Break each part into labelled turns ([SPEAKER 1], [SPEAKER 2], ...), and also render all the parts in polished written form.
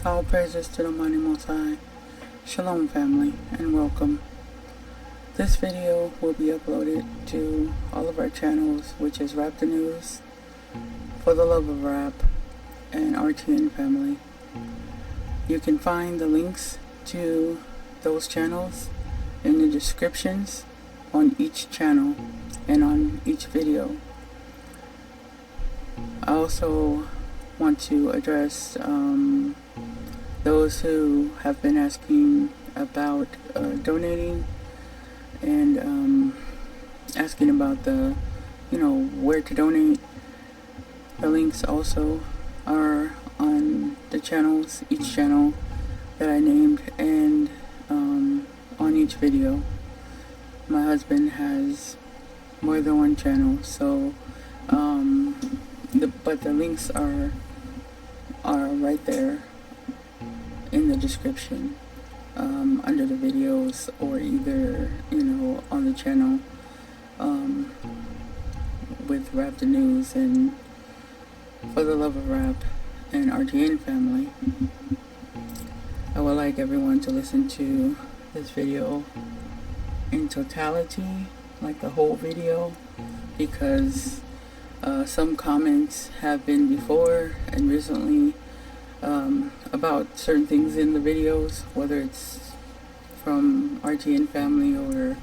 [SPEAKER 1] All praises to the Mighty Most High. Shalom family, and welcome. This video will be uploaded to all of our channels, which is Rap the News, For the Love of Rap, and RTN Family. You can find the links to those channels in the descriptions on each channel and on each video. I also want to address those who have been asking about donating and asking about the, where to donate. The links also are on the channels, each channel that I named, and on each video. My husband has more than one channel, so but the links are right there in the description under the videos, or either on the channel with Rap the News and For the Love of Rap and RTN Family. I would like everyone to listen to this video in totality, like the whole video, because some comments have been before and recently about certain things in the videos, whether it's from RTN Family or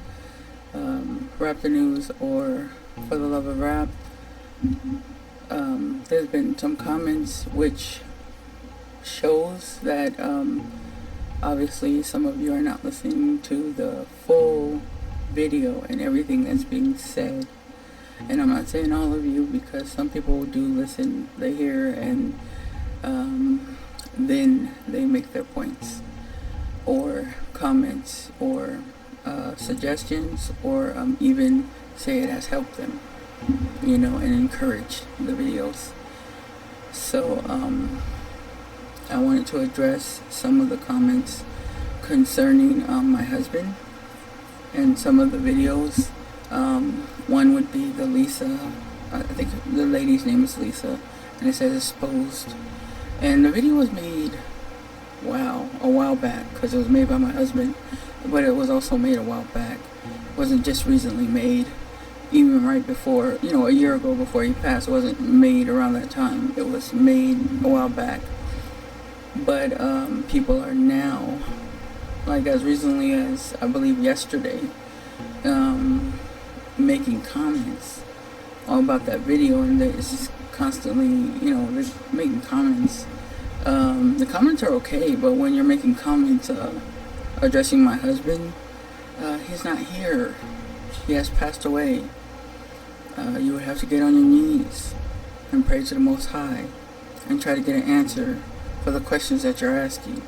[SPEAKER 1] Rap the News or For the Love of Rap. There's been some comments which shows that obviously some of you are not listening to the full video and everything that's being said. And I'm not saying all of you, because some people do listen, they hear, and then they make their points or comments or suggestions, or even say it has helped them, and encourage the videos. So I wanted to address some of the comments concerning my husband and some of the videos. One would be the Lisa, I think the lady's name is Lisa, and it says exposed. And the video was made, a while back, because it was made by my husband, but it was also made a while back. It wasn't just recently made, even right before, a year ago before he passed. It wasn't made around that time. It was made a while back. But people are now, like as recently as, I believe, yesterday, making comments all about that video, and it's just constantly, they're making comments. The comments are okay, but when you're making comments addressing my husband, he's not here. He has passed away. You would have to get on your knees and pray to the Most High and try to get an answer for the questions that you're asking.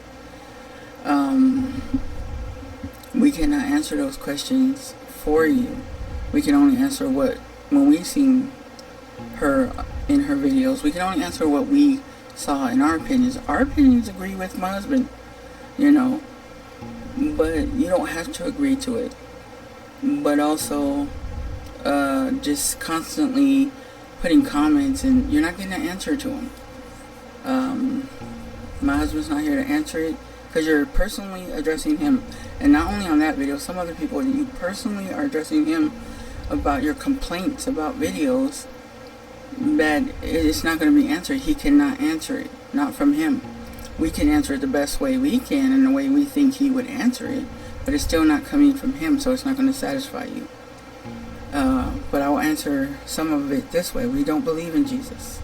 [SPEAKER 1] We cannot answer those questions for you. We can only answer when we seen her in her videos, we can only answer what we saw in our opinions. Our opinions agree with my husband, but you don't have to agree to it. But also, just constantly putting comments, and you're not getting an answer to him. My husband's not here to answer it, because you're personally addressing him. And not only on that video, some other people, you personally are addressing him about your complaints about videos, that it's not going to be answered. He cannot answer it, not from him. We can answer it the best way we can, and the way we think he would answer it, but it's still not coming from him, so it's not going to satisfy you. But I will answer some of it this way. We don't believe in Jesus,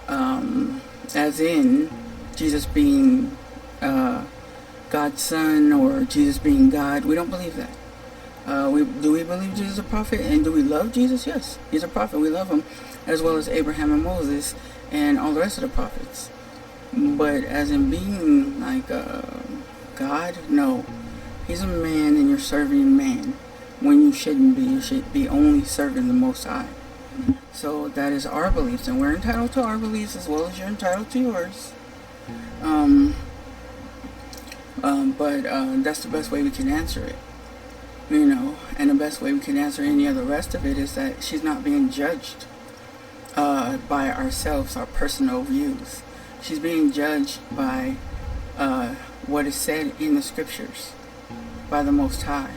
[SPEAKER 1] as in Jesus being God's son, or Jesus being God. We don't believe that. Do we believe Jesus is a prophet, and do we love Jesus? Yes, he's a prophet. We love him, as well as Abraham and Moses and all the rest of the prophets. But as in being like God, no. He's a man, and you're serving man when you shouldn't be. You should be only serving the Most High. So that is our beliefs, and we're entitled to our beliefs as well as you're entitled to yours. But that's the best way we can answer it. And the best way we can answer any of the rest of it is that she's not being judged by ourselves, our personal views. She's being judged by what is said in the scriptures by the Most High.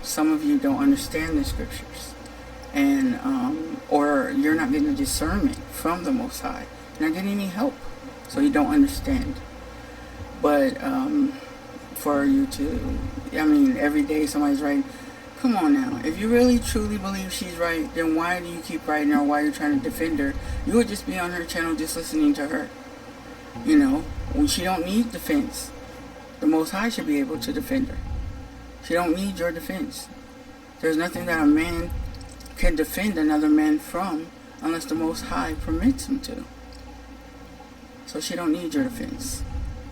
[SPEAKER 1] Some of you don't understand the scriptures, and or you're not getting a discernment from the Most High. You're not getting any help, so you don't understand. But for you to, I mean, every day somebody's writing. Come on now. If you really truly believe she's right, then why do you keep writing her? Why are you trying to defend her? You would just be on her channel just listening to her. You know, when she don't need defense. The Most High should be able to defend her. She don't need your defense. There's nothing that a man can defend another man from unless the Most High permits him to. So she don't need your defense.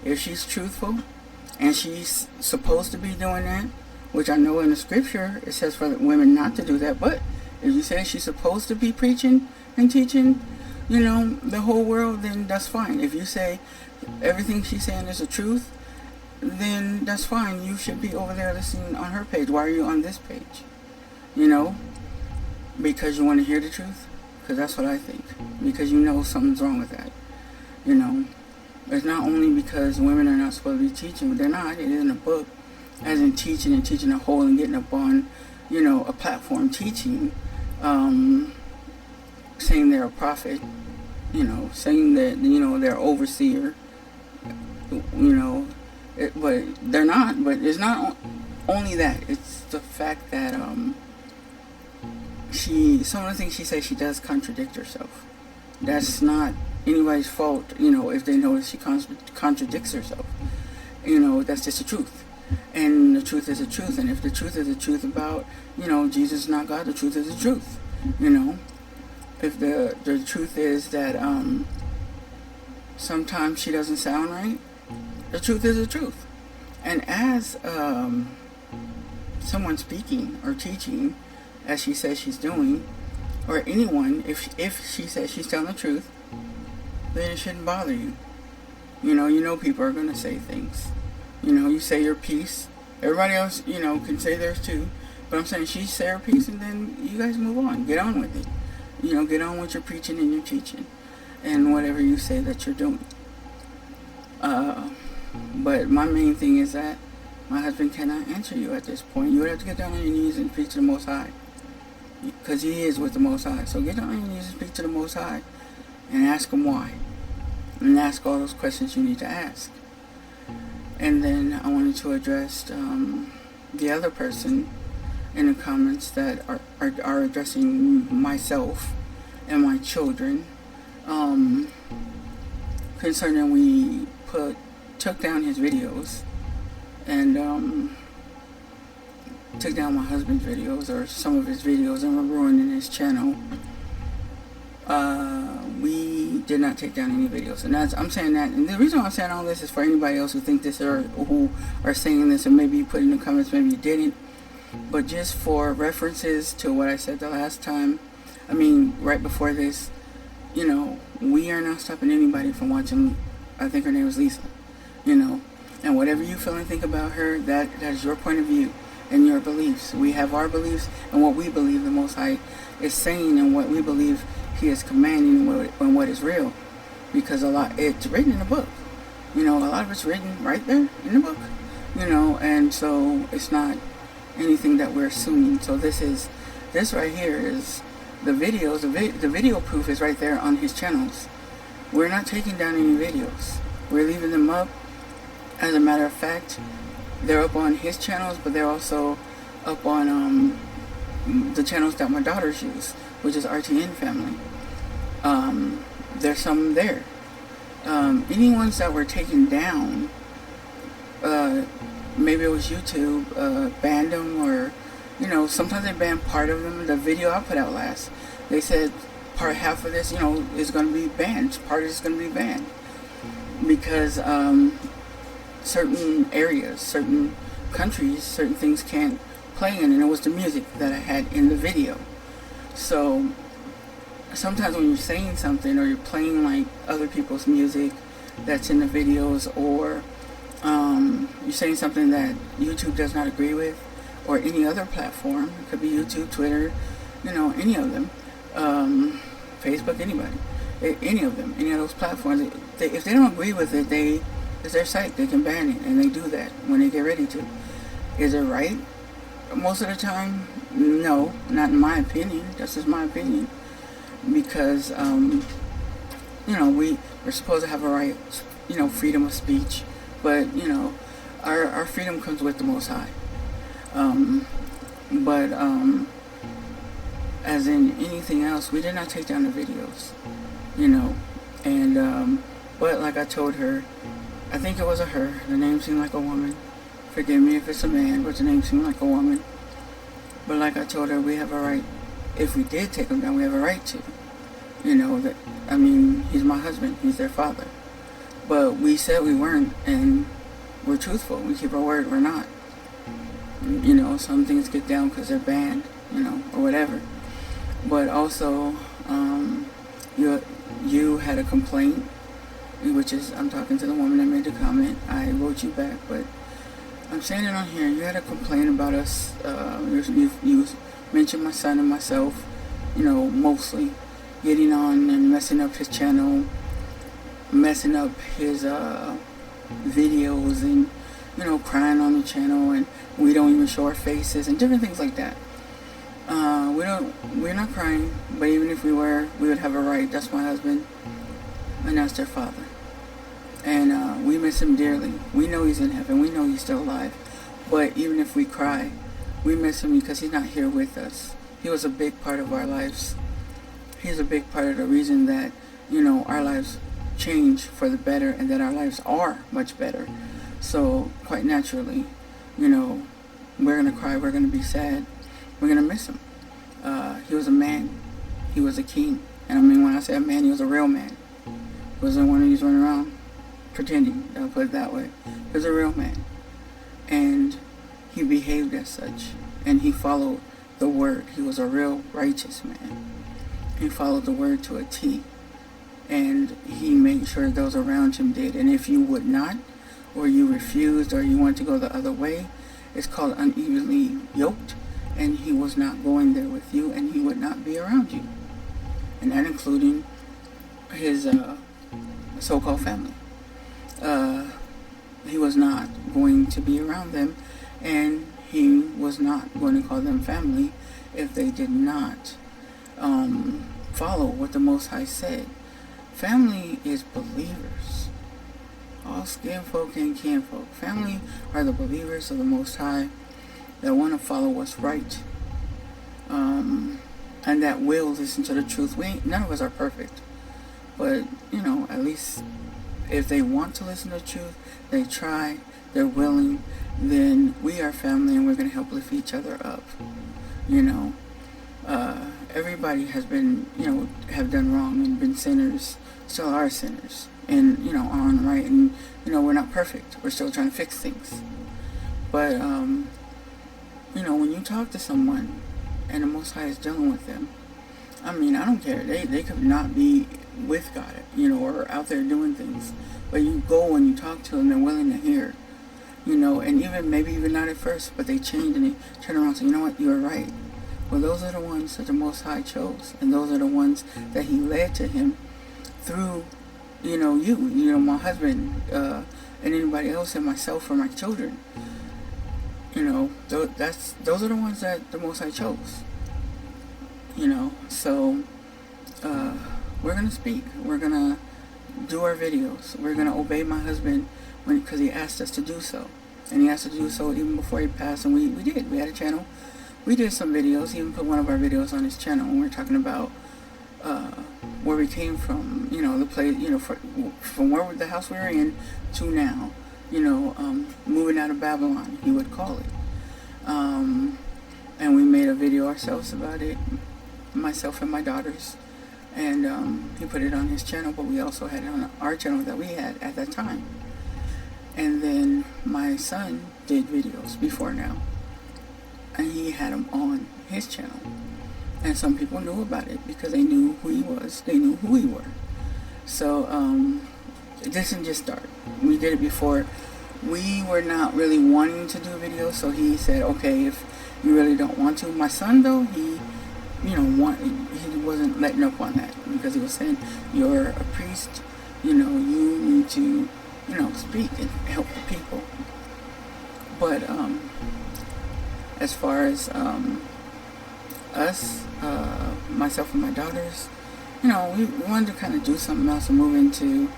[SPEAKER 1] If she's truthful, and she's supposed to be doing that, which I know in the scripture it says for women not to do that, but if you say she's supposed to be preaching and teaching, you know, the whole world, then that's fine. If you say everything she's saying is the truth, then that's fine. You should be over there listening on her page. Why are you on this page? You know, because you want to hear the truth? Because that's what I think. Because you know something's wrong with that. You know, it's not only because women are not supposed to be teaching, but they're not. It is in a book, as in teaching and teaching a whole and getting up on, you know, a platform teaching, saying they're a prophet, you know, saying that, you know, they're overseer, you know, but they're not. But it's not only that. It's the fact that some of the things she says, she does contradict herself. That's not anybody's fault, you know, if they notice she contradicts herself. You know, that's just the truth. And the truth is the truth. And if the truth is the truth about, you know, Jesus is not God, the truth is the truth. You know, if the truth is that sometimes she doesn't sound right, the truth is the truth. And as someone speaking or teaching, as she says she's doing, or anyone, if she says she's telling the truth, then it shouldn't bother you. You know people are going to say things. You know, you say your piece. Everybody else, you know, can say theirs too. But I'm saying she say her piece, and then you guys move on. Get on with it. You know, get on with your preaching and your teaching. And whatever you say that you're doing. But my main thing is that my husband cannot answer you at this point. You would have to get down on your knees and preach to the Most High. Because he is with the Most High. So get down on your knees and speak to the Most High. And ask him why. And ask all those questions you need to ask. And then I wanted to address the other person in the comments that are addressing myself and my children. Concerning we took down his videos and took down my husband's videos or some of his videos and we're ruining his channel. We did not take down any videos, and I'm saying that, and the reason why I'm saying all this is for anybody else who think this or who are saying this, and maybe you put in the comments, maybe you didn't, but just for references to what I said the last time, I mean, right before this, you know, we are not stopping anybody from watching, I think her name was Lisa, you know, and whatever you feel and think about her, that is your point of view and your beliefs. We have our beliefs and what we believe the Most High is saying and what we believe he is commanding and what is real, because it's written in the book, you know, a lot of it's written right there in the book, you know, and so it's not anything that we're assuming. So this right here is the videos, the video proof is right there on his channels. We're not taking down any videos, we're leaving them up. As a matter of fact, they're up on his channels, but they're also up on the channels that my daughters use, which is RTN family. There's some there. Any ones that were taken down, maybe it was YouTube banned them, or, you know, sometimes they ban part of them. The video I put out last, they said half of this, you know, is going to be banned. Part of it is going to be banned because certain areas, certain countries, certain things can't play in, and it was the music that I had in the video. So sometimes when you're saying something or you're playing like other people's music that's in the videos, or you're saying something that YouTube does not agree with, or any other platform, it could be YouTube, Twitter, you know, any of them, Facebook, anybody, any of them, any of those platforms. If they don't agree with it, it's their site. They can ban it, and they do that when they get ready to. Is it right? Most of the time, no, not in my opinion. That's just my opinion, because we're supposed to have a right, freedom of speech, but our freedom comes with the Most High. But as in anything else, we did not take down the videos, and but like I told her, I think it was a her. The name seemed like a woman. Forgive me if it's a man, but the name seemed like a woman. But like I told her, we have a right. If we did take them down, we have a right to. He's my husband. He's their father. But we said we weren't, and we're truthful. We keep our word. We're not. Some things get down because they're banned, or whatever. But also, you had a complaint, which is, I'm talking to the woman that made the comment. I wrote you back, but I'm saying it on here. You had a complaint about us. You mentioned my son and myself, mostly getting on and messing up his channel, messing up his videos, and crying on the channel, and we don't even show our faces and different things like that. We're not crying, but even if we were, we would have a right. That's my husband, and that's their father. And we miss him dearly. We know he's in heaven. We know he's still alive. But even if we cry, we miss him because he's not here with us. He was a big part of our lives. He's a big part of the reason that, our lives change for the better, and that our lives are much better. So, quite naturally, we're going to cry. We're going to be sad. We're going to miss him. He was a man. He was a king. And when I say a man, he was a real man. He wasn't one of these running around pretending, I'll put it that way. He was a real man, and he behaved as such, and he followed the word. He was a real righteous man. He followed the word to a T, and he made sure those around him did. And if you would not, or you refused, or you wanted to go the other way, it's called unevenly yoked, and he was not going there with you, and he would not be around you, and that including his so-called family. He was not going to be around them, and he was not going to call them family if they did not follow what the Most High said. Family is believers, all skin folk and kin folk. Family are the believers of the Most High that want to follow what's right, and that will listen to the truth. None of us are perfect, but at least if they want to listen to the truth, they try, they're willing, then we are family, and we're going to help lift each other up. Everybody has been, have done wrong and been sinners, still are sinners, and, on right, and, we're not perfect. We're still trying to fix things. But, when you talk to someone and the Most High is dealing with them, I don't care. They could not be with God, or out there doing things. But you go and you talk to them, they're willing to hear, and maybe even not at first, but they change and they turn around and say, you know what, you were right. Well, those are the ones that the Most High chose, and those are the ones that He led to Him through, my husband, and anybody else, and myself, or my children. Those are the ones that the Most High chose. So we're going to speak. We're going to do our videos. We're going to obey my husband because he asked us to do so. And he asked us to do so even before he passed, and we did. We had a channel. We did some videos. He even put one of our videos on his channel, and we were talking about where we came from, the place, from where the house we were in to now, moving out of Babylon, he would call it. And we made a video ourselves about it, myself and my daughters, and he put it on his channel, but we also had it on our channel that we had at that time. And then my son did videos before now, and he had them on his channel, and some people knew about it because they knew who he was, they knew who we were. So it didn't just start. We did it before. We were not really wanting to do videos, so he said, okay, if you really don't want to. My son, though, he wasn't letting up on that, because he was saying, you're a priest, you need to, speak and help the people. But as far as us, myself and my daughters, we wanted to kind of do something else and move into,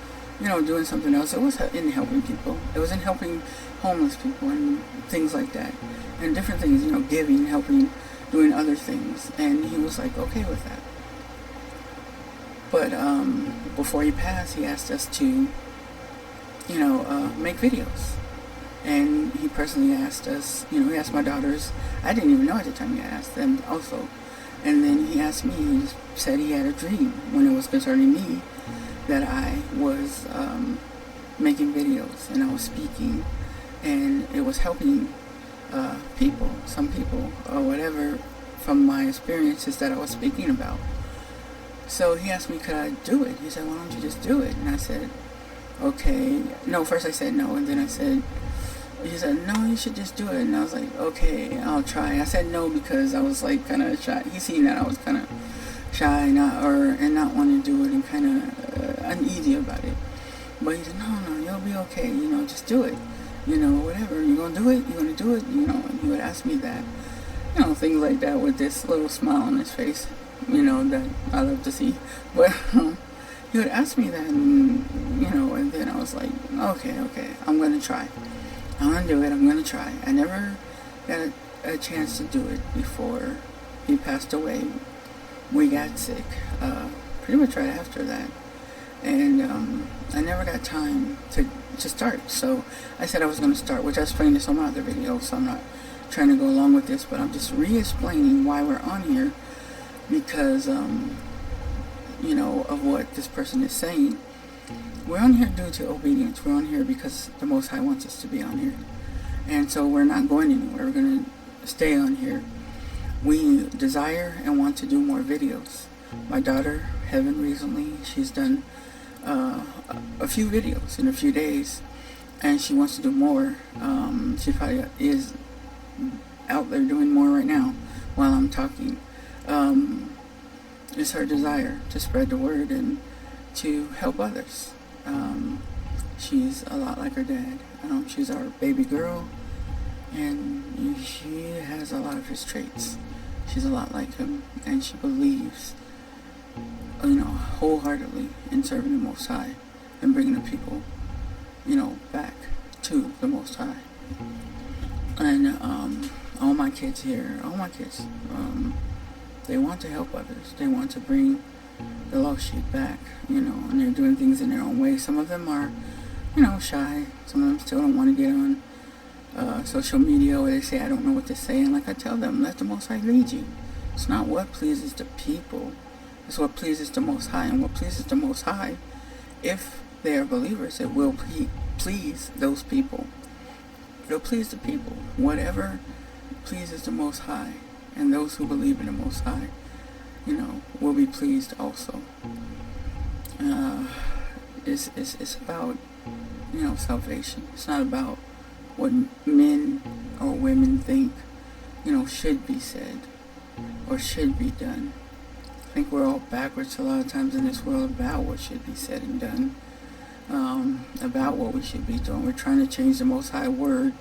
[SPEAKER 1] doing something else. It was in helping people. It was in helping homeless people and things like that, and different things, giving, helping, doing other things. And he was like, okay with that. But before he passed, he asked us to, make videos. And he personally asked us, he asked my daughters. I didn't even know at the time. He asked them also. And then he asked me, he said he had a dream when it was concerning me, that I was making videos and I was speaking, and it was helping people, some people, or whatever, from my experiences that I was speaking about. So he asked me, could I do it? He said, why don't you just do it? And I said, okay. No, first I said no, and then he said, no, you should just do it. And I was like, okay, I'll try. I said no because I was like kind of shy. He seen that I was kind of shy and not wanting to do it, and kind of uneasy about it. But he said, no, you'll be okay. Just do it. Whatever. You're going to do it. You're going to do it. And he would ask me that. Things like that with this little smile on his face, that I love to see. But he would ask me that, and, and then I was like, okay, I'm going to try. I'm going to do it. I'm going to try. I never got a chance to do it before he passed away. We got sick pretty much right after that. And I never got time to start. So I said I was going to start, which I explained this on my other video, so I'm not trying to go along with this, but I'm just re-explaining why we're on here, because, of what this person is saying. We're on here due to obedience. We're on here because the Most High wants us to be on here. And so we're not going anywhere. We're going to stay on here. We desire and want to do more videos. My daughter, Heaven, recently, she's done a few videos in a few days, and she wants to do more. She probably is out there doing more right now while I'm talking. It's her desire to spread the word and to help others. She's a lot like her dad. She's our baby girl, and she has a lot of his traits. She's a lot like him, and she believes, wholeheartedly in serving the Most High and bringing the people, back to the Most High. And all my kids here, they want to help others. They want to bring the lost sheep back, and they're doing things in their own way. Some of them are, shy. Some of them still don't want to get on social media, where they say, I don't know what to say. And like I tell them, let the Most High lead you. It's not what pleases the people. It's what pleases the Most High. And what pleases the Most High, if they are believers, it will please those people. It'll please the people. Whatever pleases the Most High, and those who believe in the Most High, will be pleased also. It's about, salvation. It's not about what men or women think, should be said or should be done. I think we're all backwards a lot of times in this world about what should be said and done, about what we should be doing. We're trying to change the Most High word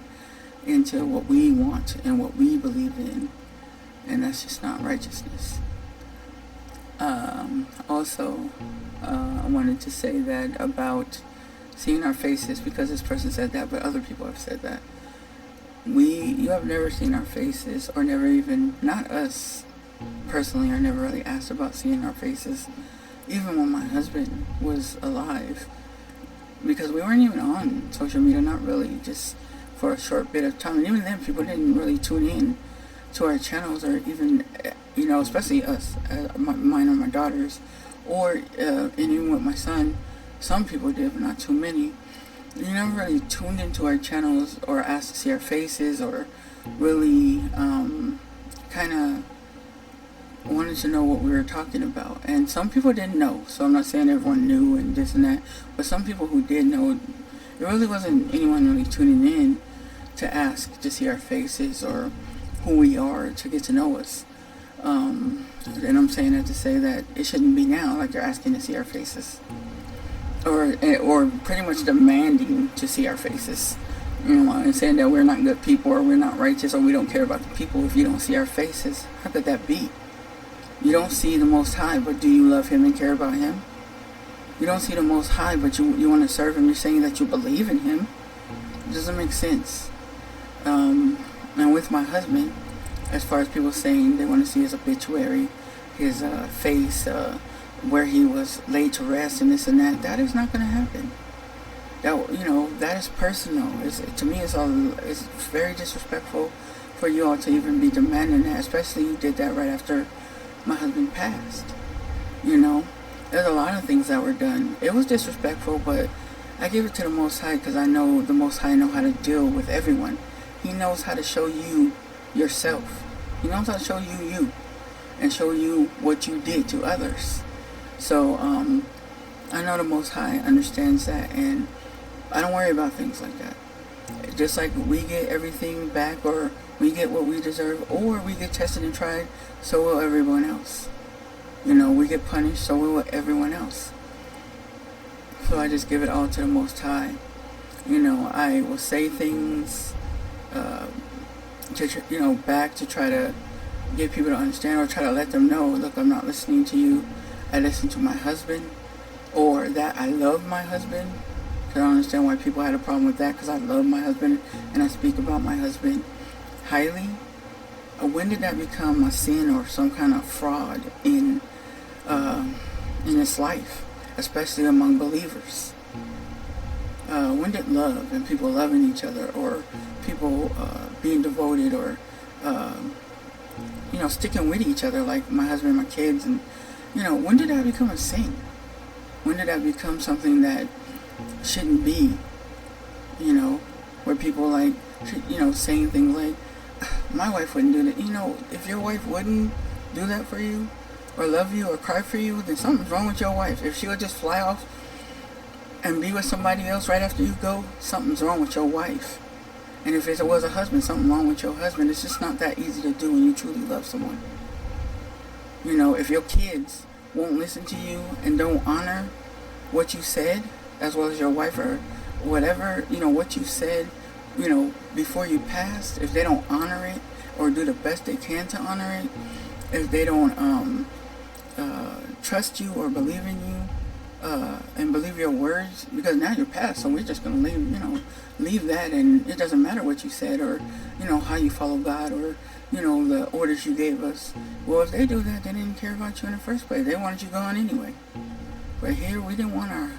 [SPEAKER 1] into what we want and what we believe in, and that's just not righteousness. Also, I wanted to say that about seeing our faces, because this person said that, but other people have said that. You have never seen our faces, or never even, not us personally, are never really asked about seeing our faces, even when my husband was alive, because we weren't even on social media, not really, just for a short bit of time. And even then, people didn't really tune in to our channels, or even, especially us, mine or my daughters, or even with my son. Some people did, but not too many. You never really tuned into our channels or asked to see our faces, or really kind of wanted to know what we were talking about. And some people didn't know, so I'm not saying everyone knew and this and that, but some people who did know, it really wasn't anyone really tuning in to ask to see our faces or who we are, to get to know us. And I'm saying that to say that it shouldn't be now, like you're asking to see our faces. Or pretty much demanding to see our faces. And saying that we're not good people, or we're not righteous, or we don't care about the people if you don't see our faces. How could that be? You don't see the Most High, but do you love Him and care about Him? You don't see the Most High, but you want to serve Him. You're saying that you believe in Him. It doesn't make sense. And with my husband, as far as people saying they want to see his obituary, his face, where he was laid to rest, and this and that, that is not going to happen. That is personal. To me, it's very disrespectful for you all to even be demanding that, especially you did that right after my husband passed. There's a lot of things that were done. It was disrespectful, but I give it to the Most High, because I know the Most High know how to deal with everyone. He knows how to show you yourself. He knows how to show you you, and show you what you did to others. So I know the Most High understands that, and I don't worry about things like that. Just like we get everything back, or we get what we deserve, or we get tested and tried, so will everyone else. We get punished, so will everyone else. So I just give it all to the Most High. I will say things back to try to get people to understand, or try to let them know, look, I'm not listening to you. I listen to my husband, or that I love my husband. Because I don't understand why people had a problem with that, because I love my husband and I speak about my husband highly. When did that become a sin or some kind of fraud in this life, especially among believers? When did love and people loving each other, or people being devoted, or sticking with each other, like my husband and my kids, and when did that become a sin? When did that become something that shouldn't be? Where people saying things like, my wife wouldn't do that. If your wife wouldn't do that for you, or love you, or cry for you, then something's wrong with your wife. If she would just fly off and be with somebody else right after you go, something's wrong with your wife. And if it was a husband, something wrong with your husband. It's just not that easy to do when you truly love someone. If your kids won't listen to you and don't honor what you said, as well as your wife, or whatever, what you said, before you passed, if they don't honor it, or do the best they can to honor it, if they don't trust you or believe in you, and believe your words, because now you're past, so we're just going to leave that, and it doesn't matter what you said, or how you follow God, or the orders you gave us. Well, if they do that, they didn't care about you in the first place. They wanted you gone anyway. But here, we didn't want our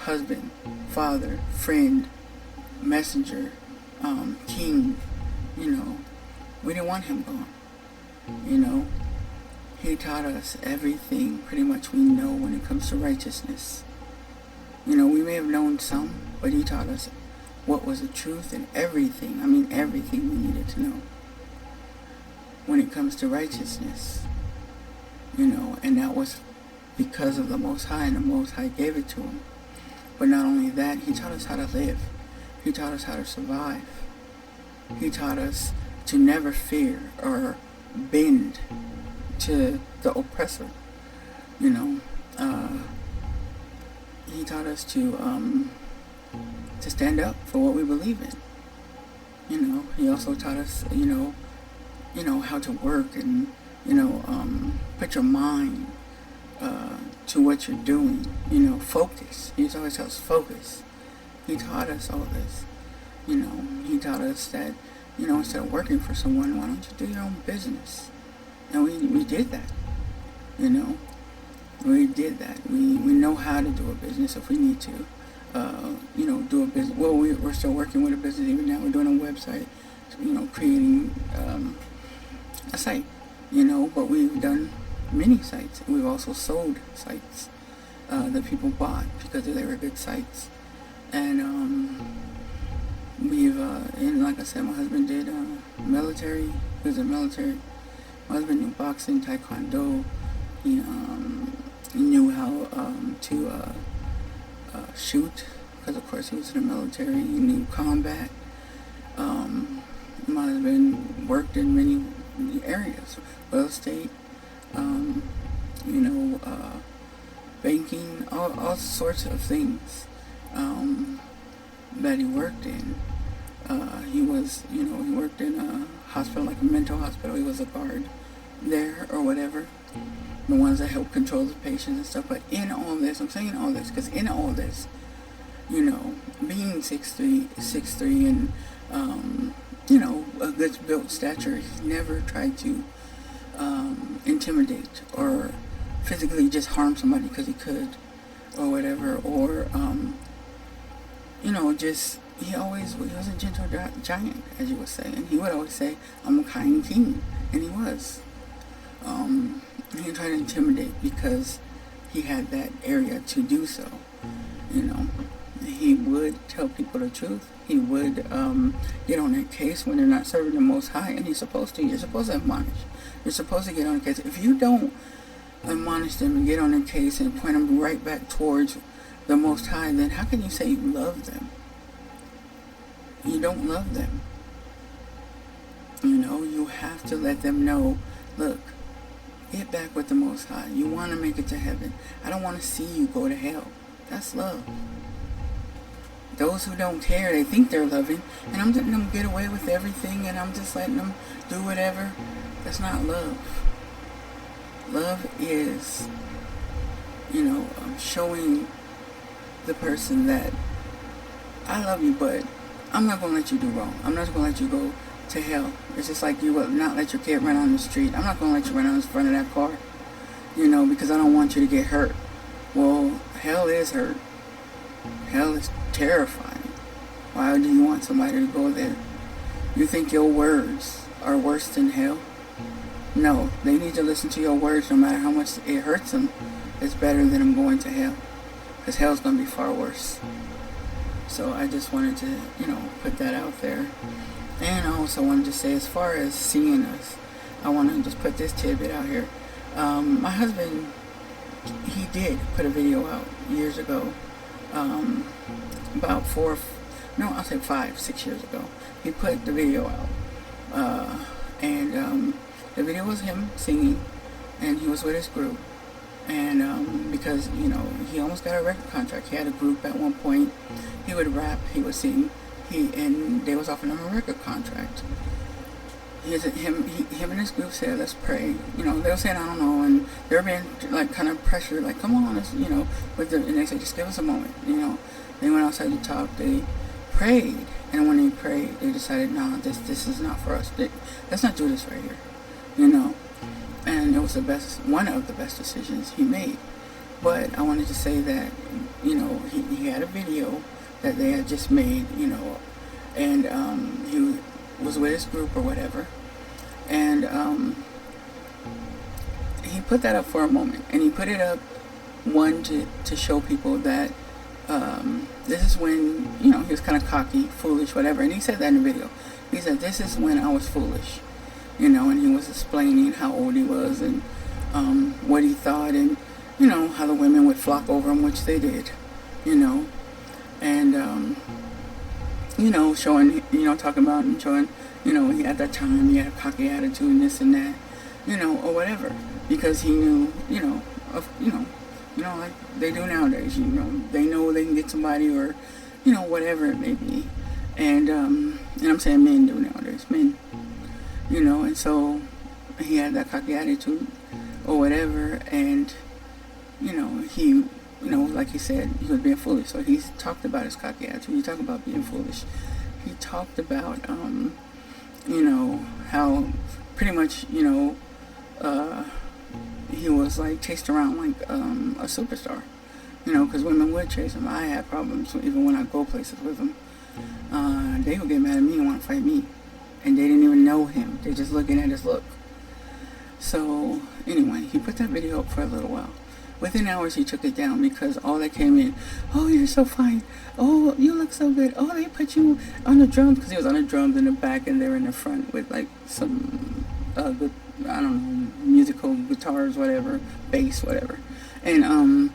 [SPEAKER 1] husband, father, friend, messenger, king, we didn't want him gone. He taught us everything pretty much we know when it comes to righteousness. We may have known some, but he taught us what was the truth, and everything, everything we needed to know when it comes to righteousness. And that was because of the Most High, and the Most High gave it to him. But not only that, he taught us how to live. He taught us how to survive. He taught us to never fear or bend to the oppressor. He taught us to stand up for what we believe in. He also taught us, how to work, and put your mind to what you're doing. Focus. He always tells us focus. He taught us all this. He taught us that, instead of working for someone, why don't you do your own business? And we did that. We did that. We know how to do a business if we need to. Do a business. Well, we're still working with a business even now. We're doing a website, creating a site, but we've done many sites. We've also sold sites that people bought because they were good sites. And and like I said, my husband did military. He was in military. My husband knew boxing, taekwondo. He knew how to shoot, because of course he was in the military. He knew combat. My husband worked in many areas, real estate, you know, banking, all sorts of things that he worked in. He was, you know, he worked in a hospital, like a mental hospital. He was a guard there or whatever. The ones that help control the patients and stuff. But in all this, I'm saying all this because in all this, you know, being 6'3", and you know, a good built stature, he never tried to intimidate or physically just harm somebody because he could or whatever, or you know, just he was a gentle giant, as you would say, and he would always say, "I'm a kind king," and he was. He didn't try to intimidate because he had that area to do so. You know, he would tell people the truth. He would get on their case when they're not serving the Most High, and he's supposed to. You're supposed to admonish. You're supposed to get on the case. If you don't admonish them and get on their case and point them right back towards the Most High, then how can you say you love them? You don't love them. You know, you have to let them know, look, get back with the Most High. You want to make it to heaven. I don't want to see you go to hell. That's love. Those who don't care, they think they're loving, and I'm letting them get away with everything, and I'm just letting them do whatever. That's not love. Love is, you know, showing the person that I love you, but I'm not going to let you do wrong. I'm not going to let you go to hell. It's just like you will not let your kid run on the street. I'm not going to let you run on in front of that car, you know, because I don't want you to get hurt. Well, hell is hurt. Hell is terrifying. Why do you want somebody to go there? You think your words are worse than hell? No, they need to listen to your words no matter how much it hurts them. It's better than them going to hell, because hell's going to be far worse. So I just wanted to, you know, put that out there. And I also wanted to say, as far as seeing us, I want to just put this tidbit out here. My husband, he did put a video out years ago, about 5, 6 years ago. He put the video out, and the video was him singing, and he was with his group. And because, you know, he almost got a record contract. He had a group at one point. He would rap, he would sing, and they was offering him a record contract. Him and his group said, let's pray. You know, they were saying, I don't know, and they were being like kind of pressured, like, come on, let's, you know, and they said, just give us a moment, you know. They went outside to talk, they prayed, and when they prayed, they decided, nah, this is not for us. Let's not do this right here, you know. And it was one of the best decisions he made. But I wanted to say that, you know, he had a video that they had just made, you know, and he was with his group or whatever, and he put that up for a moment, and he put it up, one, to show people that this is when, you know, he was kind of cocky, foolish, whatever, and he said that in the video. He said, this is when I was foolish, you know, and he was explaining how old he was, and what he thought, and, you know, how the women would flock over him, which they did, you know, and you know, showing, you know, talking about and showing, you know, he had that time, he had a cocky attitude and this and that, you know, or whatever, because he knew, you know, like they do nowadays, you know, they know they can get somebody, or, you know, whatever it may be, and I'm saying men do nowadays, men, you know, and so he had that cocky attitude or whatever, and, you know, he, you know, like he said, he was being foolish. So he talked about his cocky attitude. He talked about being foolish. He talked about, you know, how pretty much, you know, he was like chased around like a superstar. You know, because women would chase him. I had problems even when I go places with him. They would get mad at me and want to fight me, and they didn't even know him. They just looking at his look. So anyway, he put that video up for a little while. Within hours, he took it down because all that came in, oh, you're so fine. Oh, you look so good. Oh, they put you on the drums, because he was on the drums in the back and they were in the front with like some, good, I don't know, musical guitars, whatever, bass, whatever. And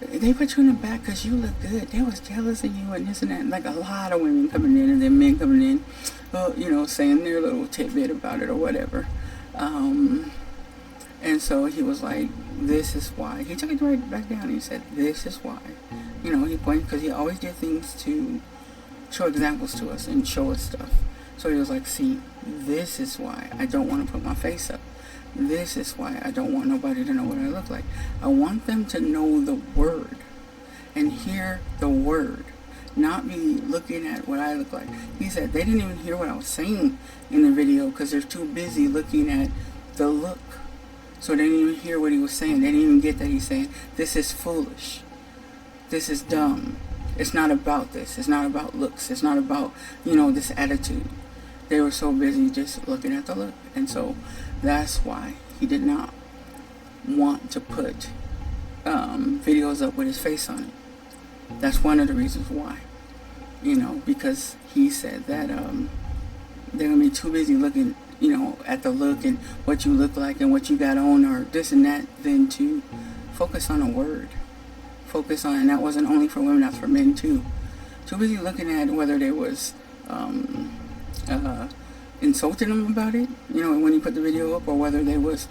[SPEAKER 1] they put you in the back because you look good. They was jealous of you and this and that. Like a lot of women coming in and then men coming in, you know, saying their little tidbit about it or whatever. And so he was like, this is why. He took it right back down and he said, this is why. He pointed, because he always did things to show examples to us and show us stuff. So he was like, see, this is why I don't want to put my face up. This is why I don't want nobody to know what I look like. I want them to know the word and hear the word, not be looking at what I look like. He said they didn't even hear what I was saying in the video because they're too busy looking at the look. So they didn't even hear what he was saying. They didn't even get that he's saying, this is foolish. This is dumb. It's not about this. It's not about looks. It's not about, this attitude. They were so busy just looking at the look. And so that's why he did not want to put videos up with his face on it. That's one of the reasons why. Because he said that they're going to be too busy looking, at the look and what you look like and what you got on or this and that than to focus on a word. Focus on, and that wasn't only for women, that's for men too. Too busy looking at whether they was insulting them about it, when he put the video up, or whether they was,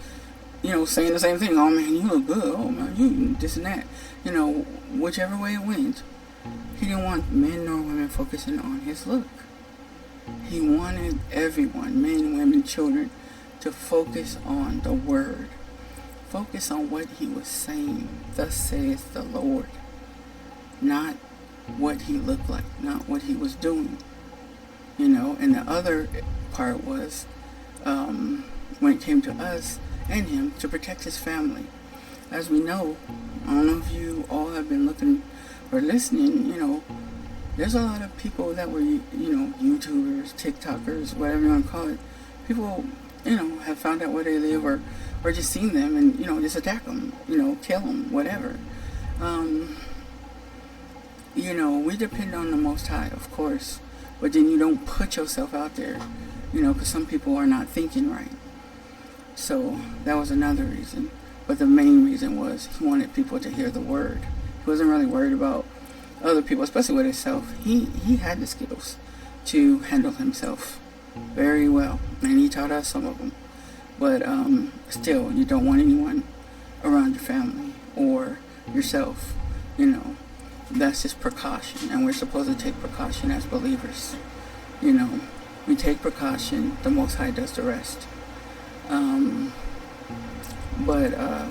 [SPEAKER 1] saying the same thing. Oh man, you look good. Oh man, you this and that. Whichever way it went, he didn't want men nor women focusing on his look. He wanted everyone, men, women, children, to focus on the word. Focus on what he was saying. Thus saith the Lord. Not what he looked like, not what he was doing. And the other part was when it came to us and him, to protect his family. As we know, I don't know if you all have been looking or listening, there's a lot of people that were, YouTubers, TikTokers, whatever you want to call it. People, have found out where they live or just seen them and, just attack them, kill them, whatever. We depend on the Most High, of course. But then you don't put yourself out there, because some people are not thinking right. So that was another reason. But the main reason was he wanted people to hear the word. He wasn't really worried about other people, especially with himself. He had the skills to handle himself very well, and he taught us some of them. But still, you don't want anyone around your family or yourself, That's just precaution, and we're supposed to take precaution as believers. We take precaution, the Most High does the rest.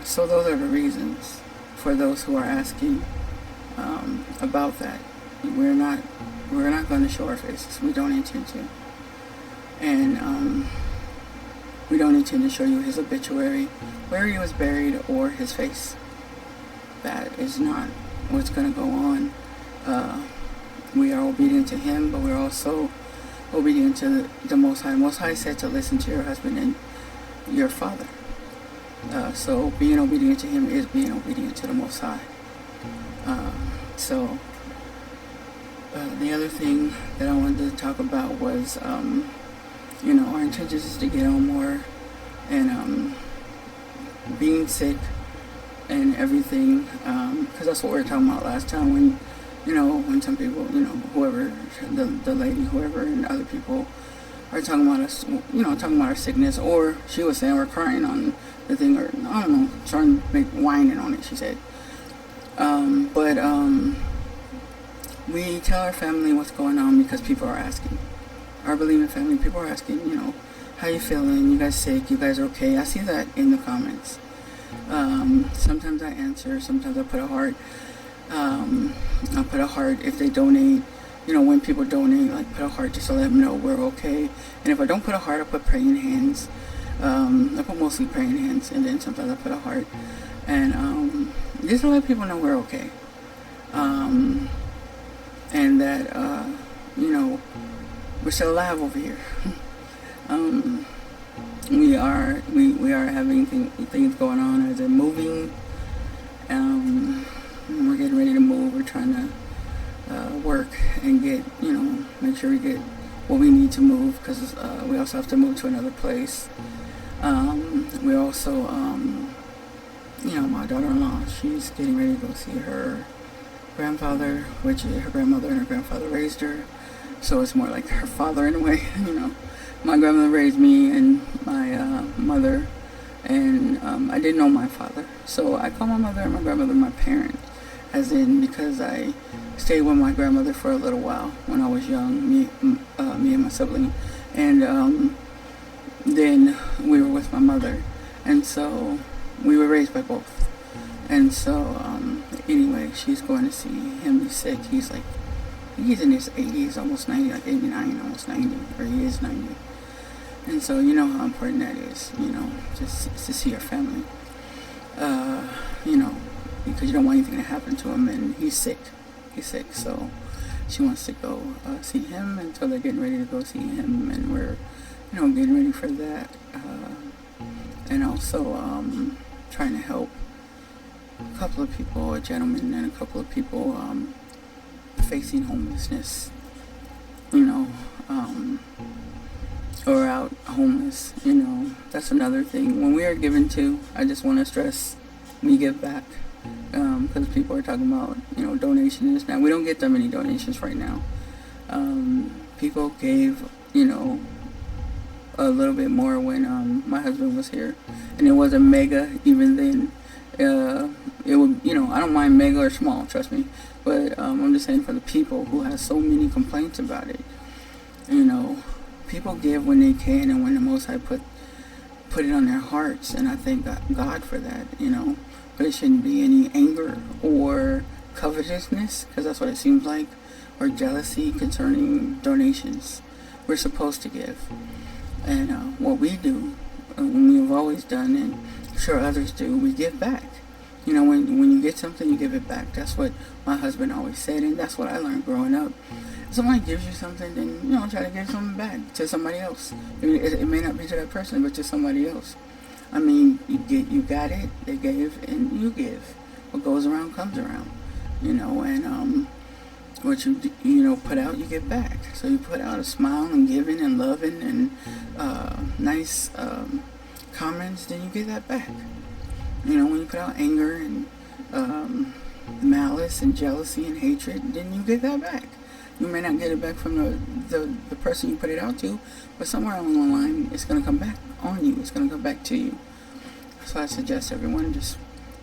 [SPEAKER 1] So those are the reasons for those who are asking about that. We're not going to show our faces. We don't intend to. And we don't intend to show you his obituary, where he was buried, or his face. That is not what's going to go on. We are obedient to him, but we're also obedient to the Most High. Most High said to listen to your husband and your father. So being obedient to him is being obedient to the Most High. The other thing that I wanted to talk about was, our intentions is to get on more, and being sick and everything, because that's what we were talking about last time when some people, whoever, the lady, whoever, and other people are talking about us, talking about our sickness, or she was saying we're crying on the thing, or I don't know, trying to make whining on it, she said. We tell our family what's going on because people are asking. Our believing family, people are asking, how you feeling? You guys sick? You guys okay? I see that in the comments. Sometimes I answer, sometimes I put a heart. I put a heart if they donate. When people donate, like put a heart just to let them know we're okay. And if I don't put a heart, I put praying hands. I put mostly praying hands, and then sometimes I put a heart. And just to let people know we're okay. And that, we're still alive over here. We are having things going on as they're moving. We're getting ready to move. We're trying to work and get, make sure we get what we need to move, because we also have to move to another place. We also, my daughter-in-law, she's getting ready to go see her grandfather, which her grandmother and her grandfather raised her. So it's more like her father in a way, my grandmother raised me and my mother, and I didn't know my father. So I call my mother and my grandmother my parent, as in because I stayed with my grandmother for a little while when I was young, me and my sibling, and then we were with my mother, and so we were raised by both. And so anyway, she's going to see him. He's sick. He's in his 80s, almost 90, like 89, almost 90, or he is 90. And so you know how important that is, just to see your family, because you don't want anything to happen to him, and he's sick, so she wants to go see him, and so they're getting ready to go see him, and we're, getting ready for that, and also trying to help a couple of people, a gentleman and a couple of people facing homelessness, or out homeless, that's another thing. When we are given to, I just want to stress, we give back, because people are talking about, donations. Now, we don't get that many donations right now. People gave, a little bit more when my husband was here, and it wasn't mega even then. It would, I don't mind mega or small, trust me, but I'm just saying for the people who have so many complaints about it, people give when they can and when the Most High put it on their hearts, and I thank God for that, but it shouldn't be any anger or covetousness, because that's what it seems like, or jealousy concerning donations. We're supposed to give, and what we do, we have always done, and I'm sure others do, we give back. When you get something, you give it back. That's what my husband always said, and that's what I learned growing up. If somebody gives you something, then, try to give something back to somebody else. It may not be to that person, but to somebody else. I mean, you got it, they gave, and you give. What goes around comes around, and what you put out, you get back. So you put out a smile and giving and loving and nice comments, then you get that back. When you put out anger and malice and jealousy and hatred, then you get that back. You may not get it back from the person you put it out to, but somewhere along the line, it's going to come back on you. It's going to come back to you. So I suggest everyone just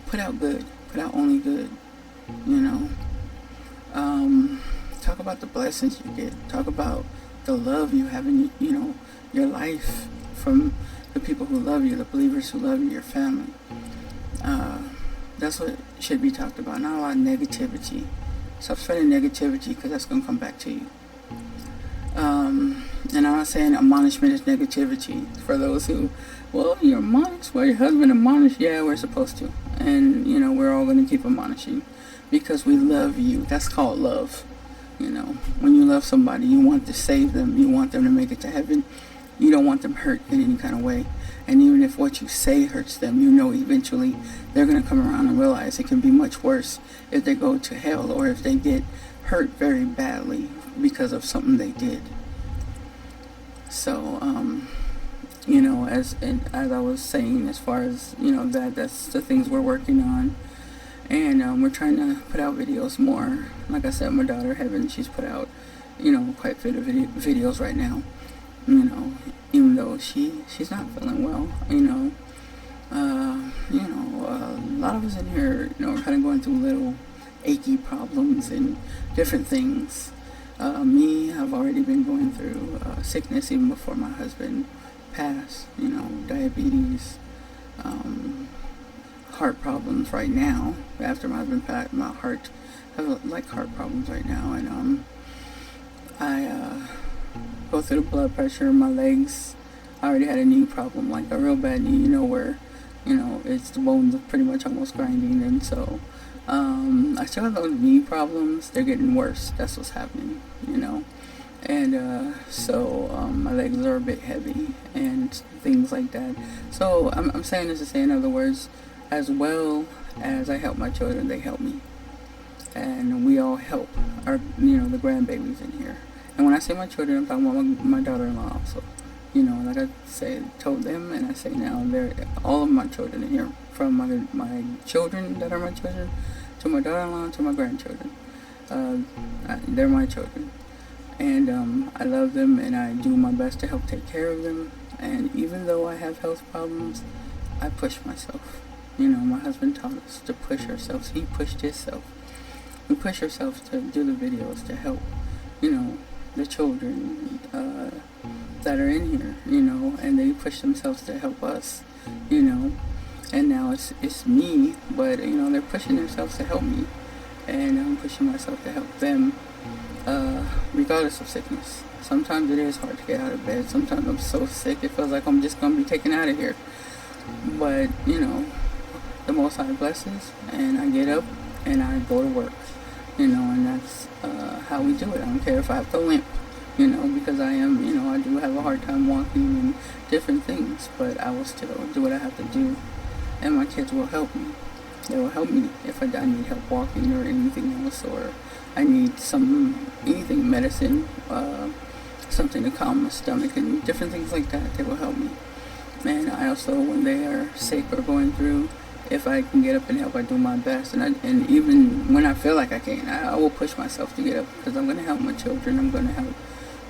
[SPEAKER 1] put out good. Put out only good. Talk about the blessings you get. Talk about the love you have in, your life from the people who love you, the believers who love you, your family. That's what should be talked about, not a lot of negativity. Stop spreading negativity, because that's going to come back to you. And I'm not saying admonishment is negativity. For those who, you're admonished, your husband admonished. Yeah, we're supposed to. And, we're all going to keep admonishing, because we love you. That's called love. When you love somebody, you want to save them. You want them to make it to heaven. You don't want them hurt in any kind of way. And even if what you say hurts them, eventually they're going to come around and realize it can be much worse if they go to hell, or if they get hurt very badly because of something they did. So, as I was saying, as far as, that's the things we're working on. And we're trying to put out videos more. Like I said, my daughter, Heaven, she's put out, quite a bit of videos right now. Even though she's not feeling well, a lot of us in here, we're kind of going through little achy problems and different things. Me, I've already been going through sickness even before my husband passed, diabetes, heart problems right now. After my husband passed, my heart, I have heart problems right now, and I go through the blood pressure in my legs. I already had a knee problem, like a real bad knee, where, it's the bones are pretty much almost grinding, and so, I still have those knee problems. They're getting worse. That's what's happening, and, so, my legs are a bit heavy, and things like that. So, I'm saying this to say, in other words, as well as I help my children, they help me, and we all help our, the grandbabies in here. And when I say my children, I'm talking about my daughter-in-law also. Like I told them, and I say now, they're all of my children in here, from my children that are my children, to my daughter-in-law, to my grandchildren. They're my children. And I love them, and I do my best to help take care of them. And even though I have health problems, I push myself. My husband taught us to push ourselves. He pushed himself. We push ourselves to do the videos to help, the children that are in here, and they push themselves to help us, and now it's me, but, they're pushing themselves to help me, and I'm pushing myself to help them, regardless of sickness. Sometimes it is hard to get out of bed. Sometimes I'm so sick it feels like I'm just going to be taken out of here. But, the Most High blesses, and I get up and I go to work, and that's how we do it. I don't care if I have to limp, because I am, I do have a hard time walking and different things, but I will still do what I have to do, and my kids will help me. They will help me if I need help walking or anything else, or I need anything, medicine, something to calm my stomach and different things like that. They will help me. And I also, when they are sick or going through, if I can get up and help, I do my best. And even when I feel like I can't, I will push myself to get up, because I'm going to help my children. I'm going to help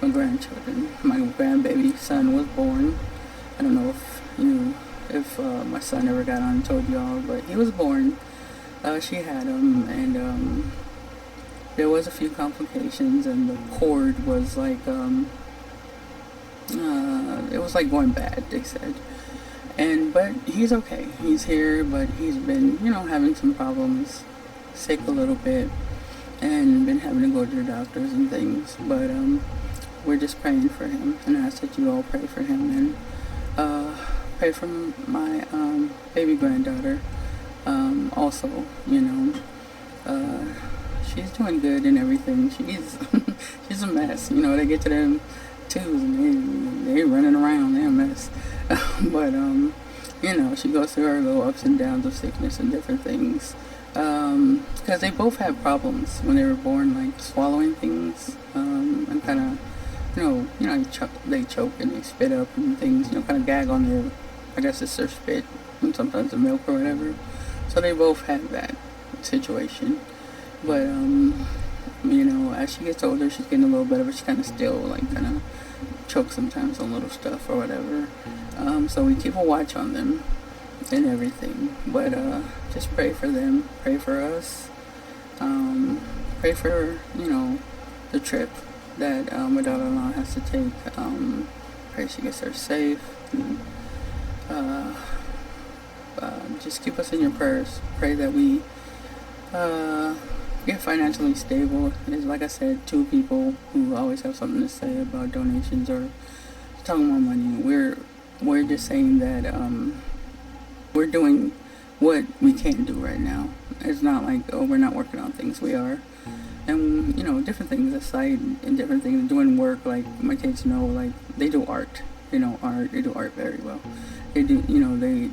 [SPEAKER 1] my grandchildren. My grandbaby son was born. I don't know if my son ever got on and told y'all, but he was born. She had him, and there was a few complications, and the cord was like, it was like going bad, they said. But he's okay. He's here, but he's been, having some problems, sick a little bit, and been having to go to the doctors and things. But we're just praying for him, and I ask that you all pray for him, and pray for my baby granddaughter. Also, she's doing good and everything. She's a mess. They get to them twos and they running around. They're a mess. But she goes through her little ups and downs of sickness and different things. Because they both had problems when they were born, like swallowing things, and kind of, they choke and they spit up and things, kind of gag on their, I guess it's their spit, and sometimes the milk or whatever. So they both had that situation. But, as she gets older, she's getting a little better, but she kind of still, kind of chokes sometimes on little stuff or whatever. So we keep a watch on them and everything. But just pray for them, pray for us, pray for, the trip that my daughter-in-law has to take. Pray she gets there safe. And, just keep us in your prayers. Pray that we get financially stable. There's, like I said, two people who always have something to say about donations or talking about money. We're just saying that we're doing what we can do right now. It's not like, we're not working on things. We are. And, different things aside, and different things, doing work, like my kids know, they do art. They know art. They do art very well. They do, they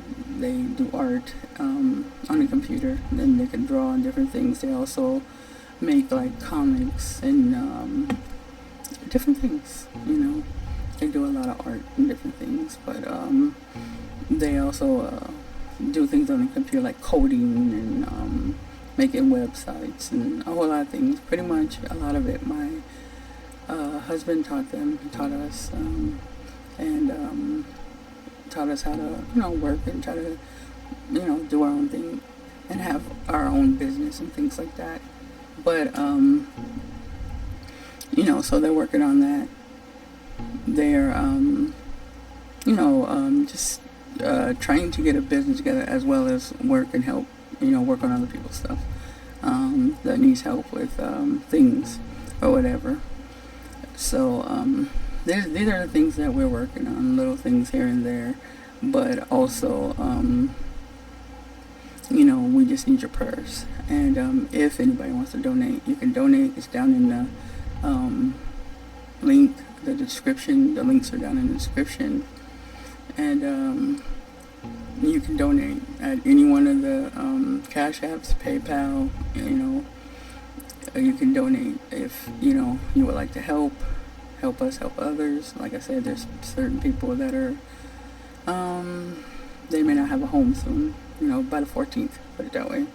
[SPEAKER 1] do art on the computer. Then they can draw on different things. They also make, comics and different things, They do a lot of art and different things. But they also do things on the computer, like coding and making websites and a whole lot of things. Pretty much a lot of it my husband taught us, and taught us how to, work and try to, do our own thing and have our own business and things like that. But, so they're working on that. They're, just trying to get a business together as well as work and help, work on other people's stuff that needs help with things or whatever. So, these are the things that we're working on, little things here and there, but also, we just need your prayers. And if anybody wants to donate, you can donate. It's down in the link, the description. The links are down in the description. And you can donate at any one of the Cash Apps, PayPal. You can donate if, you would like to help us help others. Like I said, there's certain people that are, they may not have a home soon, by the 14th, put it that way.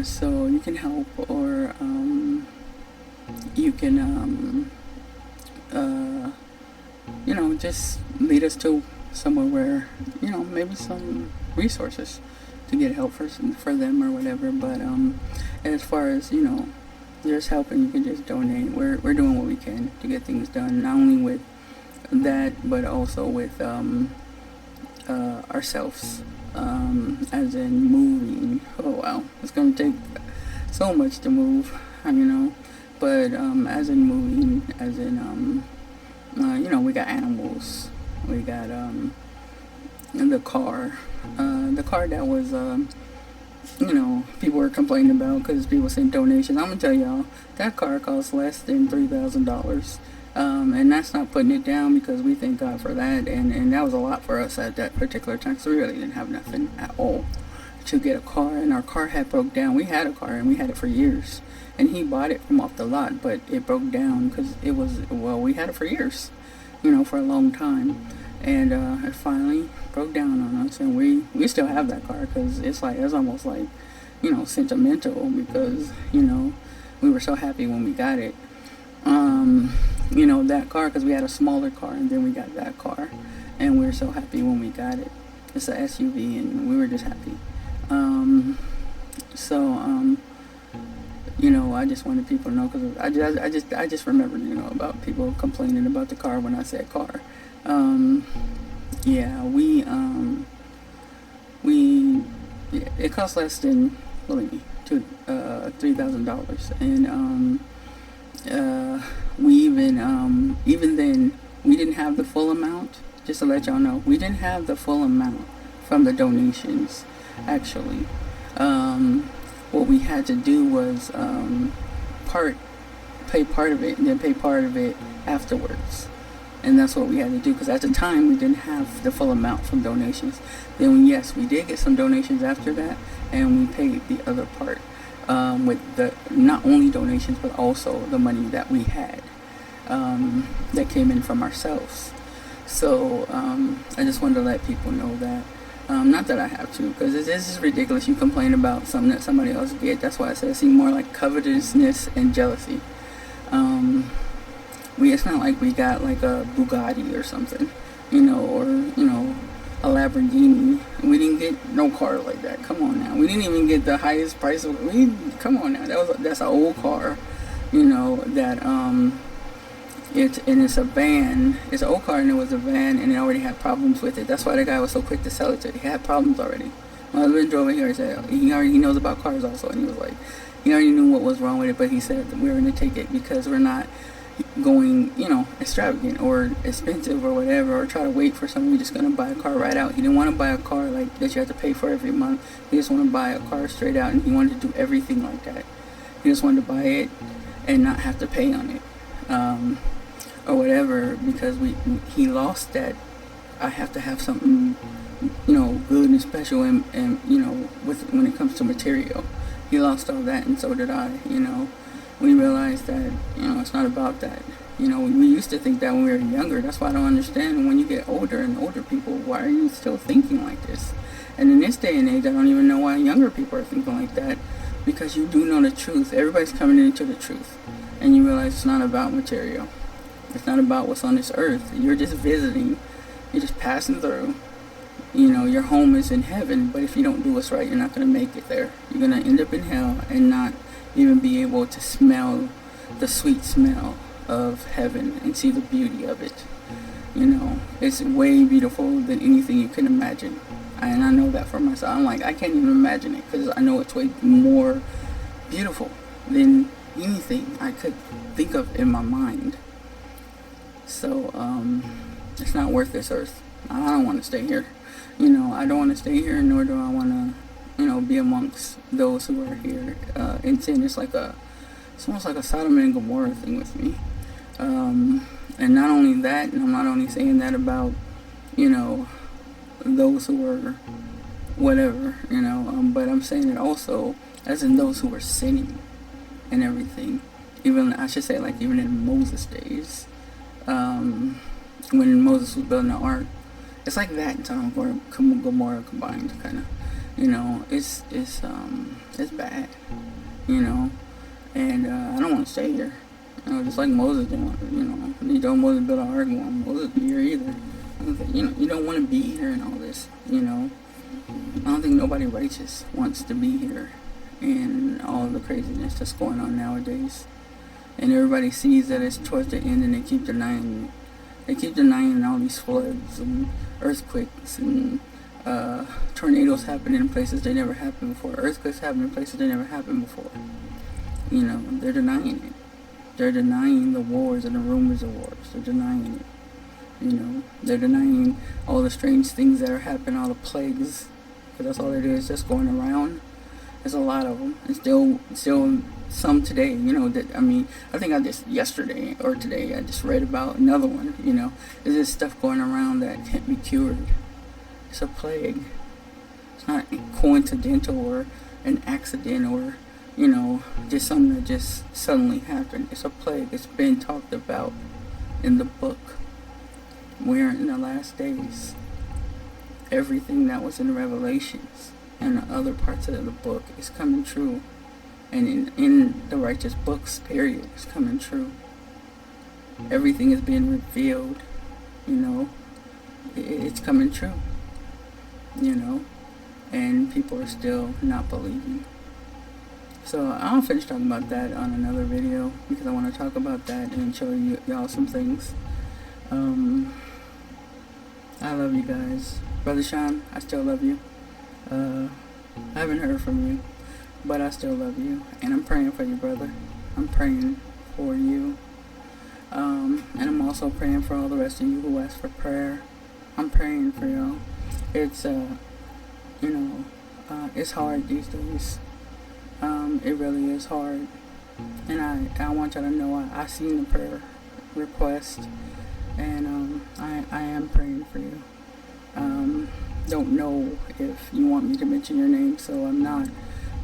[SPEAKER 1] So you can help, or you can, just lead us to somewhere where, maybe some resources to get help for them or whatever. But as far as, just helping, you can just donate. We're doing what we can to get things done, not only with that, but also with ourselves, as in moving. Oh wow, it's gonna take so much to move, but as in moving, as in we got animals, we got the car that was people were complaining about because people sent donations. I'm gonna tell y'all, that car cost less than $3,000. And that's not putting it down, because we thank God for that, and that was a lot for us at that particular time, because we really didn't have nothing at all to get a car, and our car had broke down. We had a car and we had it for years, and he bought it from off the lot, but it broke down because we had it for years, for a long time, and it finally broke down on us, and we still have that car, because it's almost like sentimental, because we were so happy when we got it. That car, because we had a smaller car, and then we got that car, and we were so happy when we got it. It's a SUV, and we were just happy. I just wanted people to know, because I just remembered, about people complaining about the car when I said car. It cost less than, $3,000, and we even then, we didn't have the full amount. Just to let y'all know, we didn't have the full amount from the donations, actually. What we had to do was pay part of it, and then pay part of it afterwards. And that's what we had to do, because at the time we didn't have the full amount from donations. Then yes, we did get some donations after that, and we paid the other part, with the not only donations but also the money that we had, that came in from ourselves. So I just wanted to let people know that. Not that I have to, because this is ridiculous. You complain about something that somebody else get. That's why I said it seemed more like covetousness and jealousy. It's not like we got like a Bugatti or something, or a Lamborghini. We didn't get no car like that. Come on now. We didn't even get the highest price of. Come on now. That's an old car, that it's a van. It's an old car, and it was a van, and it already had problems with it. That's why the guy was so quick to sell it to. He had problems already. My husband drove in here and said he knows about cars also, and he was like, he already knew what was wrong with it, but he said that we were going to take it because we're not going, extravagant or expensive or whatever, or try to wait for something. We're just going to buy a car right out. He didn't want to buy a car like that you have to pay for every month. He just wanted to buy a car straight out, and he wanted to do everything like that. He just wanted to buy it and not have to pay on it, or whatever, because he lost that. I have to have something, good and special, and when it comes to material. He lost all that, and so did I. We realized that it's not about that. We used to think that when we were younger. That's why I don't understand when you get older and older people, why are you still thinking like this? And in this day and age, I don't even know why younger people are thinking like that, because you do know the truth. Everybody's coming into the truth, and you realize it's not about material. It's not about what's on this earth. You're just visiting. You're just passing through. Your home is in heaven, but if you don't do what's right, you're not going to make it there. You're going to end up in hell and not even be able to smell the sweet smell of heaven and see the beauty of it. It's way beautiful than anything you can imagine. And I know that for myself. I'm like, I can't even imagine it, because I know it's way more beautiful than anything I could think of in my mind. So, it's not worth this earth. I don't want to stay here. I don't want to stay here, nor do I want to, be amongst those who are here in sin. It's almost like a Sodom and Gomorrah thing with me. And not only that, and I'm not only saying that about, those who are whatever, but I'm saying it also as in those who were sinning and everything. Even, I should say, even in Moses' days. When Moses was building the ark, it's like that in Sodom and Gomorrah combined, kind of. It's bad, and I don't want to stay here. Just like Moses didn't want, you don't Moses built an ark, Moses be here either. You don't want to be here and all this, I don't think nobody righteous wants to be here and all the craziness that's going on nowadays. And everybody sees that it's towards the end and they keep denying it. They keep denying all these floods and earthquakes and tornadoes happening in places they never happened before. Earthquakes happen in places they never happened before. They're denying it. They're denying the wars and the rumors of wars. They're denying it. They're denying all the strange things that are happening, all the plagues. Because that's all it is, just going around. There's a lot of them. And still some today, I think I just yesterday or today I just read about another one, there's this stuff going around that can't be cured. It's a plague. It's not coincidental or an accident or, just something that just suddenly happened. It's a plague. It's been talked about in the book. We're in the last days. Everything that was in Revelations and the other parts of the book is coming true. And in the righteous books, period, is coming true. Everything is being revealed, it's coming true, and people are still not believing. So I'll finish talking about that on another video because I want to talk about that and show y'all some things. I love you guys. Brother Sean, I still love you. I haven't heard from you, but I still love you, and I'm praying for you, brother. I'm praying for you, and I'm also praying for all the rest of you who asked for prayer. I'm praying for y'all. It's it's hard these days. It really is hard, and I want y'all to know I seen the prayer request, and I am praying for you. Don't know if you want me to mention your name, so I'm not.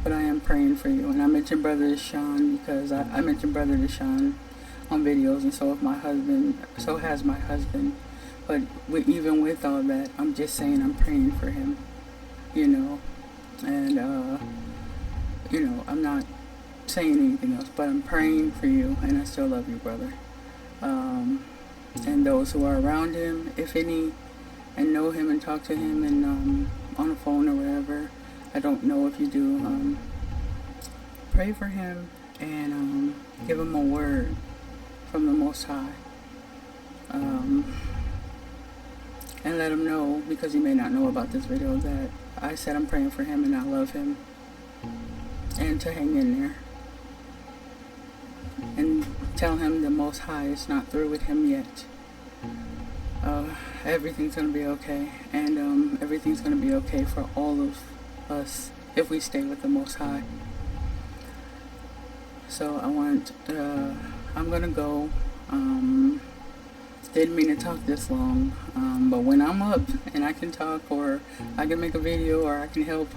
[SPEAKER 1] But I am praying for you. And I mentioned Brother Deshaun because I mentioned Brother Deshaun on videos, and so has my husband. But even with all that, I'm just saying I'm praying for him, and I'm not saying anything else, but I'm praying for you, and I still love you, brother. And those who are around him, if any, and know him and talk to him and on the phone or wherever, I don't know if you do, pray for him and give him a word from the Most High, and let him know, because he may not know about this video, that I said I'm praying for him and I love him, and to hang in there, and tell him the Most High is not through with him yet. Everything's going to be okay, and everything's going to be okay for all of us if we stay with the Most High. So I'm going to go. Didn't mean to talk this long, but when I'm up and I can talk, or I can make a video, or I can help,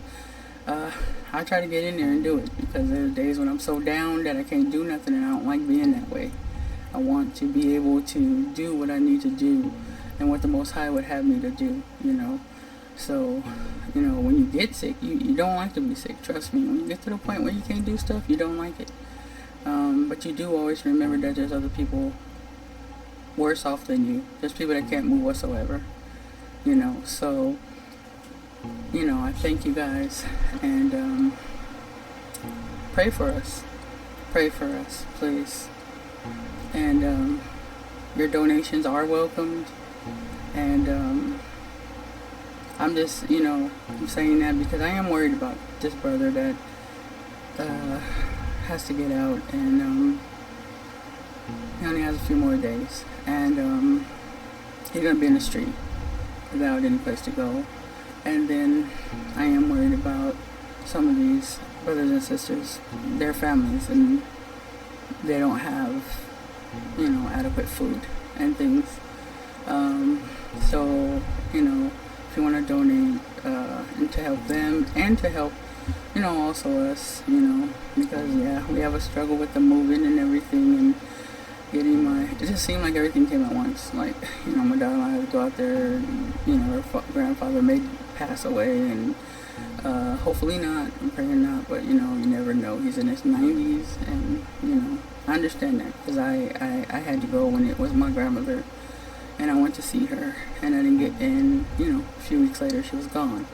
[SPEAKER 1] I try to get in there and do it, because there's days when I'm so down that I can't do nothing, and I don't like being that way. I want to be able to do what I need to do and what the Most High would have me to do, So, when you get sick, you don't like to be sick, trust me. When you get to the point where you can't do stuff, you don't like it. But you do always remember that there's other people worse off than you. There's people that can't move whatsoever, So, I thank you guys, and pray for us. Pray for us, please. And your donations are welcomed. And I'm just, I'm saying that because I am worried about this brother that has to get out, and he only has a few more days, and he's gonna be in the street without any place to go. And then I am worried about some of these brothers and sisters, their families, and they don't have, adequate food and things. So, if you want to donate, and to help them, and to help, also us, because, we have a struggle with the moving and everything, and getting it just seemed like everything came at once. Like, my daughter and I had to go out there, and, her grandfather pass away, and hopefully not. I'm praying not, but you never know. He's in his 90s, and I understand that, because I had to go when it was my grandmother, and I went to see her, and I didn't get in. A few weeks later she was gone.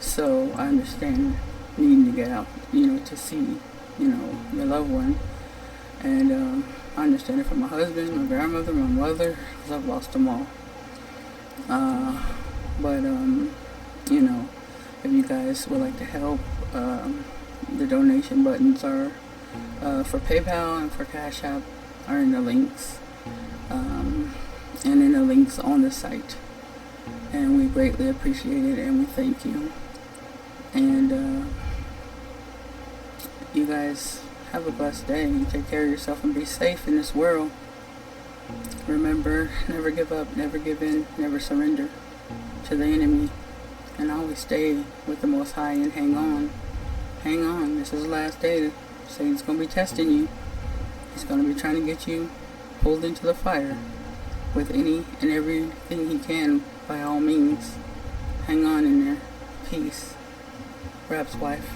[SPEAKER 1] So I understand needing to get out, to see, your loved one. And I understand it from my husband, my grandmother, my mother, because I've lost them all. But if you guys would like to help, the donation buttons are for PayPal and for Cash App are in the links, and in the links on the site. And we greatly appreciate it, and we thank you. And you guys have a blessed day. You take care of yourself and be safe in this world. Remember, never give up, never give in, never surrender to the enemy, and always stay with the Most High and hang on. Hang on. This is the last day. Satan's going to be testing you. He's going to be trying to get you pulled into the fire with any and everything he can, by all means. Hang on in there. Peace. Rap's wife.